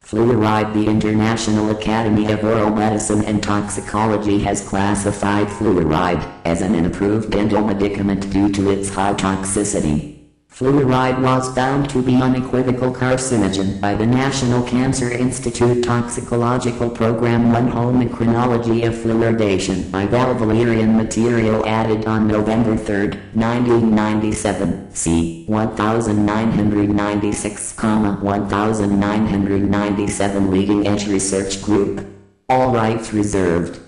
Fluoride. The International Academy of Oral Medicine and Toxicology has classified fluoride as an unapproved dental medicament due to its high toxicity. Fluoride was found to be unequivocal carcinogen by the National Cancer Institute Toxicological Program 1 Home and Chronology of Fluoridation by Valvalerian material added on November 3, 1997, c. 1996, 1997 Leading Edge Research Group. All rights reserved.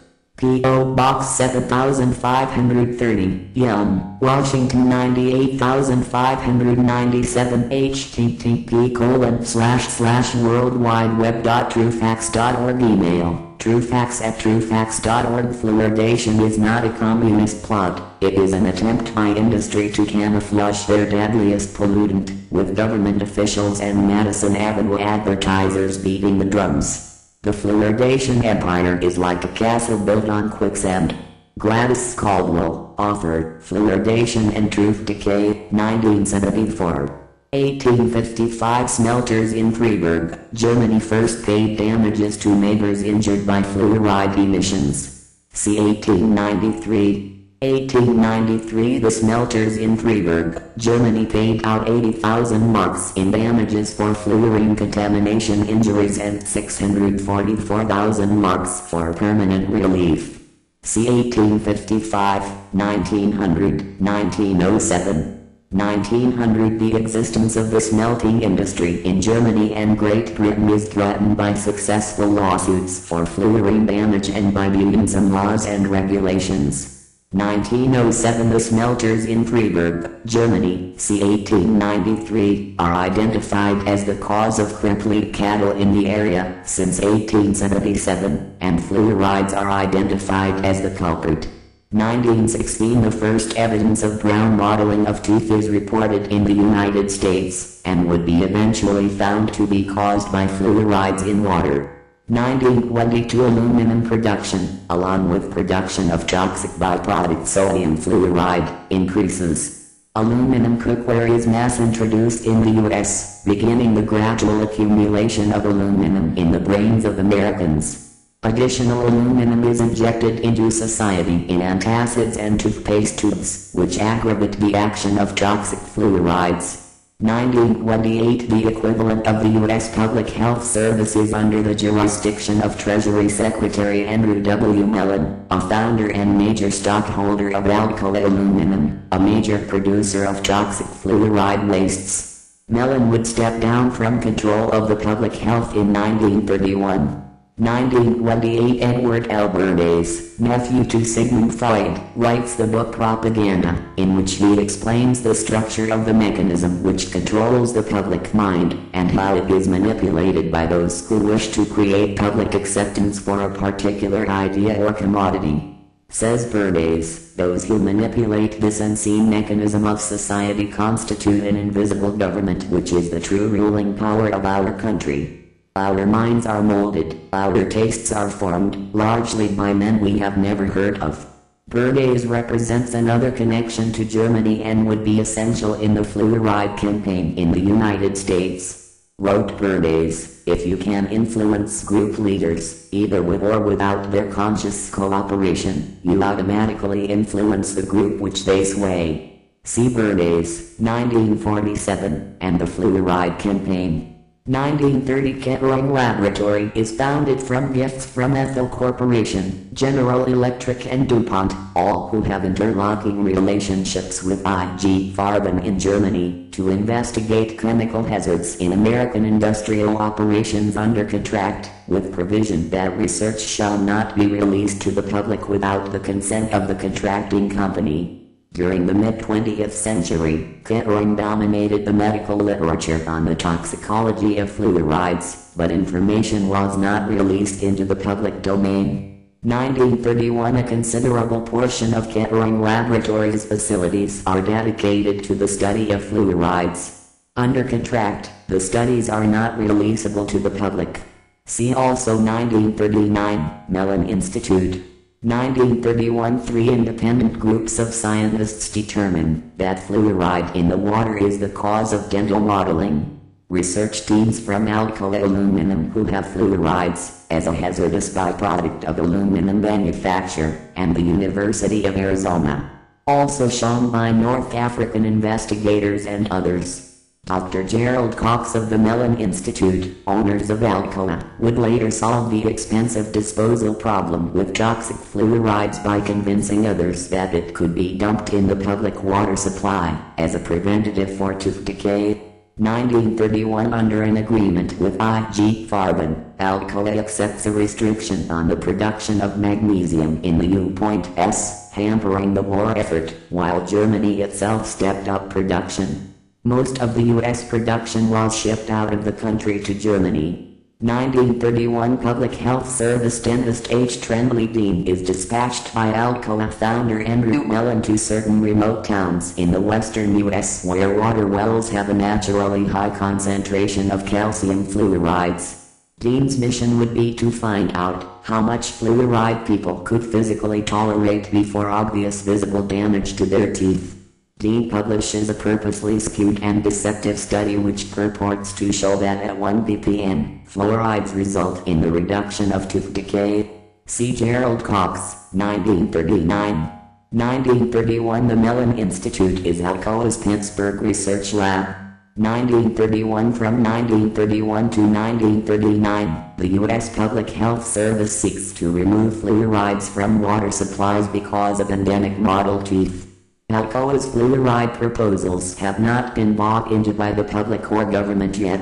P.O. Box 7530, Yonge, Washington 98597 http://worldwideweb.truefax.org Email, truefax@truefax.org Fluoridation is not a communist plot, it is an attempt by industry to camouflage their deadliest pollutant, with government officials and Madison Avenue advertisers beating the drums. The fluoridation empire is like a castle built on quicksand. Gladys Caldwell, author, Fluoridation and Truth Decay, 1974. 1855 Smelters in Freiburg, Germany first paid damages to neighbors injured by fluoride emissions. C. 1893. 1893 The smelters in Freiburg, Germany paid out 80,000 marks in damages for fluorine contamination injuries and 644,000 marks for permanent relief. C. 1855, 1900, 1907. 1900 The existence of the smelting industry in Germany and Great Britain is threatened by successful lawsuits for fluorine damage and by burdensome laws and regulations. 1907 The smelters in Freiburg, Germany, c. 1893, are identified as the cause of crippling cattle in the area since 1877, and fluorides are identified as the culprit. 1916 The first evidence of brown mottling of teeth is reported in the United States, and would be eventually found to be caused by fluorides in water. 1922 Aluminum production, along with production of toxic byproduct sodium fluoride, increases. Aluminum cookware is mass introduced in the U.S., beginning the gradual accumulation of aluminum in the brains of Americans. Additional aluminum is injected into society in antacids and toothpaste tubes, which aggravate the action of toxic fluorides. 1928 The equivalent of the U.S. Public Health Service is under the jurisdiction of Treasury Secretary Andrew W. Mellon, a founder and major stockholder of Alcoa Aluminum, a major producer of toxic fluoride wastes. Mellon would step down from control of the public health in 1931. 1928 Edward L. Bernays, nephew to Sigmund Freud, writes the book Propaganda, in which he explains the structure of the mechanism which controls the public mind, and how it is manipulated by those who wish to create public acceptance for a particular idea or commodity. Says Bernays, those who manipulate this unseen mechanism of society constitute an invisible government which is the true ruling power of our country. Our minds are molded, our tastes are formed, largely by men we have never heard of. Bernays represents another connection to Germany and would be essential in the fluoride campaign in the United States. Wrote Bernays, if you can influence group leaders, either with or without their conscious cooperation, you automatically influence the group which they sway. See Bernays, 1947, and the fluoride campaign. 1930 Kettering Laboratory is founded from gifts from Ethel Corporation, General Electric and DuPont, all who have interlocking relationships with IG Farben in Germany, to investigate chemical hazards in American industrial operations under contract, with provision that research shall not be released to the public without the consent of the contracting company. During the mid-20th century, Kettering dominated the medical literature on the toxicology of fluorides, but information was not released into the public domain. 1931 A considerable portion of Kettering Laboratories' facilities are dedicated to the study of fluorides. Under contract, the studies are not releasable to the public. See also 1939, Mellon Institute. 1931 Three independent groups of scientists determined that fluoride in the water is the cause of dental mottling. Research teams from Alcoa Aluminum who have fluorides as a hazardous byproduct of aluminum manufacture, and the University of Arizona. Also shown by North African investigators and others. Dr. Gerald Cox of the Mellon Institute, owners of Alcoa, would later solve the expensive disposal problem with toxic fluorides by convincing others that it could be dumped in the public water supply as a preventative for tooth decay. 1931. Under an agreement with IG Farben, Alcoa accepts a restriction on the production of magnesium in the U.S., hampering the war effort, while Germany itself stepped up production. Most of the U.S. production was shipped out of the country to Germany. 1931. Public Health Service dentist H. Tremblay Dean is dispatched by Alcoa founder Andrew Mellon to certain remote towns in the western U.S. where water wells have a naturally high concentration of calcium fluorides. Dean's mission would be to find out how much fluoride people could physically tolerate before obvious visible damage to their teeth. Dean publishes a purposely skewed and deceptive study which purports to show that at 1 ppm, fluorides result in the reduction of tooth decay. See Gerald Cox, 1939. 1931. The Mellon Institute is Alcoa's Pittsburgh Research Lab. 1931. From 1931 to 1939, the U.S. Public Health Service seeks to remove fluorides from water supplies because of endemic model teeth. Alcoa's fluoride proposals have not been bought into by the public or government yet.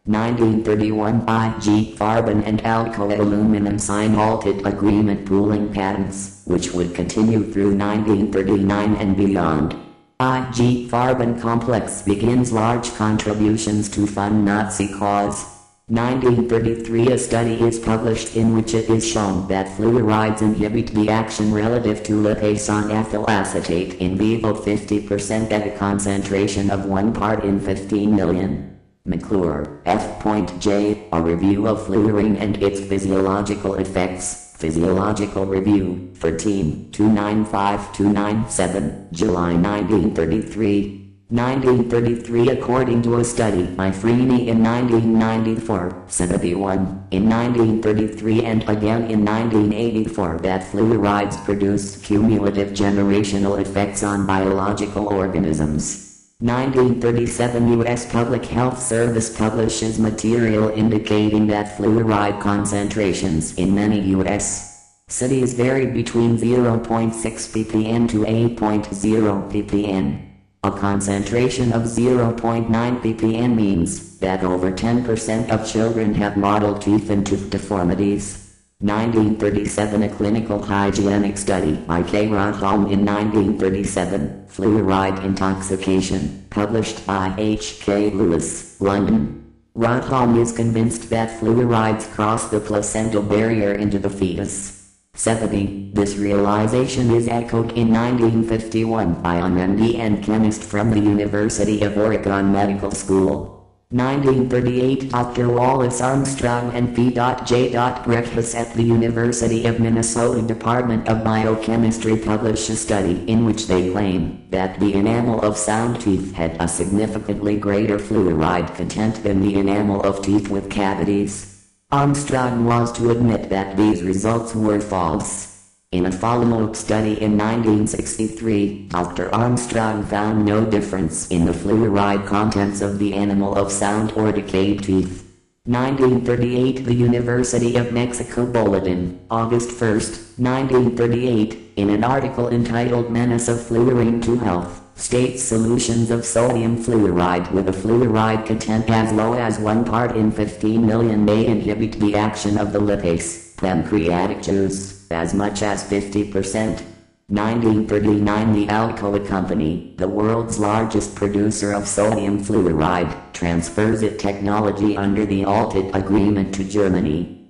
1931. IG Farben and Alcoa Aluminum sign halted agreement pooling patents, which would continue through 1939 and beyond. IG Farben complex begins large contributions to fund Nazi cause. 1933. A study is published in which it is shown that fluorides inhibit the action relative to lipase on ethyl acetate in vivo 50% at a concentration of 1 part in 15 million. McClure, F.J., A Review of Fluorine and Its Physiological Effects, Physiological Review, 13, 295-297, July 1933. 1933. According to a study by Freeney in 1994, 71, in 1933 and again in 1984 that fluorides produce cumulative generational effects on biological organisms. 1937. U.S. Public Health Service publishes material indicating that fluoride concentrations in many U.S. cities vary between 0.6 ppm to 8.0 ppm. A concentration of 0.9 ppm means that over 10% of children have mottled teeth and tooth deformities. 1937. A clinical hygienic study by K. Rodholm in 1937, Fluoride Intoxication, published by H. K. Lewis, London. Rodholm is convinced that fluorides cross the placental barrier into the fetus. 70. This realization is echoed in 1951 by an MD and chemist from the University of Oregon Medical School. 1938. Dr. Wallace Armstrong and P.J. Brekhus at the University of Minnesota Department of Biochemistry publish a study in which they claim that the enamel of sound teeth had a significantly greater fluoride content than the enamel of teeth with cavities. Armstrong was to admit that these results were false. In a follow-up study in 1963, Dr. Armstrong found no difference in the fluoride contents of the enamel of sound or decayed teeth. 1938. The University of Mexico Bulletin, August 1, 1938, in an article entitled Menace of Fluorine to Health, states solutions of sodium fluoride with a fluoride content as low as 1 part in 15 million may inhibit the action of the lipase, pancreatic juice, as much as 50%. 1939. The Alcoa Company, the world's largest producer of sodium fluoride, transfers its technology under the ALTIT agreement to Germany.